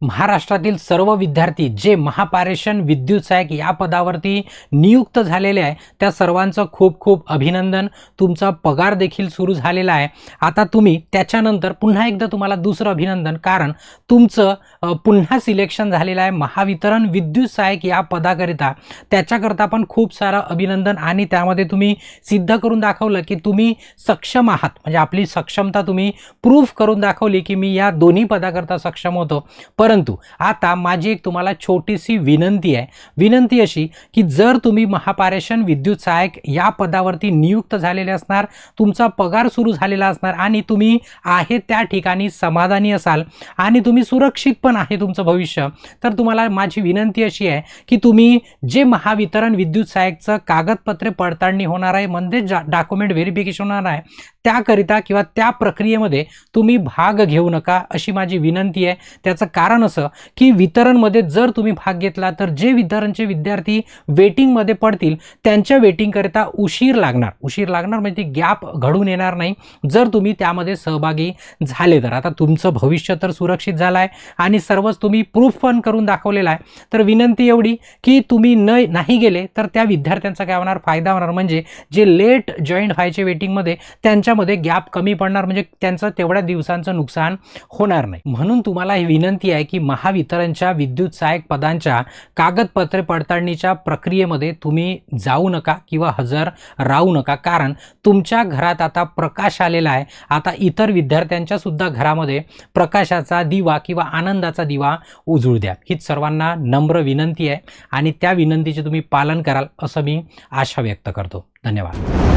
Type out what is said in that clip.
महाराष्ट्रातील सर्व विद्यार्थी जे महापारेषण विद्युत सहाय्यक या पदावरती नियुक्त झालेले आहे त्या सर्वांचं खूप खूप अभिनंदन। तुमचा पगार देखील सुरू झालेला आहे। आता तुम्ही त्याच्यानंतर पुन्हा एकदा तुम्हाला दुसरं अभिनंदन, कारण तुमचं पुन्हा सिलेक्शन झालेलं आहे महावितरण विद्युत सहाय्यक या पदाकरिता। त्याच्याकरता पण खूप सारं अभिनंदन आणि त्यामध्ये तुम्ही सिद्ध करून दाखवलं की तुम्ही सक्षम आहात, म्हणजे आपली सक्षमता तुम्ही प्रूफ करून दाखवली की मी या दोन्ही पदाकरता सक्षम होतो। परंतु आता माझी एक तुम्हाला छोटीशी विनंती आहे। विनंती अशी की जर तुम्ही महापारेषण विद्युत सहाय्यक या पदावरती नियुक्त झालेले असणार, तुमचा पगार सुरू झालेला असणार आणि तुम्ही आहे त्या ठिकाणी समाधानी असाल आणि तुम्ही सुरक्षित पण आहे तुमचं भविष्य, तर तुम्हाला माझी विनंती अशी आहे की तुम्ही जे महावितरण विद्युत सहाय्यकचं कागदपत्रे पडताळणी होणार आहे, म्हणजे डॉक्युमेंट व्हेरिफिकेशन होणार आहे, त्याकरिता किंवा त्या प्रक्रियेमध्ये तुम्ही भाग घेऊ नका अशी माझी विनंती आहे। त्याचं कारण असं की वितरणमध्ये जर तुम्ही भाग घेतला तर जे वितरणचे विद्यार्थी वेटिंगमध्ये पडतील त्यांच्या वेटिंगकरिता उशीर लागणार म्हणजे गॅप घडून येणार नाही जर तुम्ही त्यामध्ये सहभागी झाले तर। आता तुमचं भविष्य तर सुरक्षित झालं आहे आणि सर्वच तुम्ही प्रूफ पण करून दाखवलेला आहे। तर विनंती एवढी की तुम्ही नाही गेले तर त्या विद्यार्थ्यांचा काय होणार, फायदा होणार, म्हणजे जे लेट जॉईन व्हायचे वेटिंगमध्ये त्यांच्यामध्ये गॅप कमी पडणार, म्हणजे त्यांचं तेवढ्या दिवसांचं नुकसान होणार नाही। म्हणून तुम्हाला ही विनंती आहे की महावितरणच्या विद्युत सहाय्यक पदांच्या कागदपत्रे पडताळणीच्या प्रक्रियेमध्ये तुम्ही जाऊ नका किंवा हजर राहू नका, कारण तुमच्या घरात आता प्रकाश आलेला आहे। आता इतर विद्यार्थ्यांच्या सुद्धा घरामध्ये प्रकाशाचा दिवा किंवा आनंदाचा दिवा उजळू द्या, हीच सर्वांना नम्र विनंती आहे आणि त्या विनंतीचे तुम्ही पालन कराल असं मी आशा व्यक्त करतो। धन्यवाद।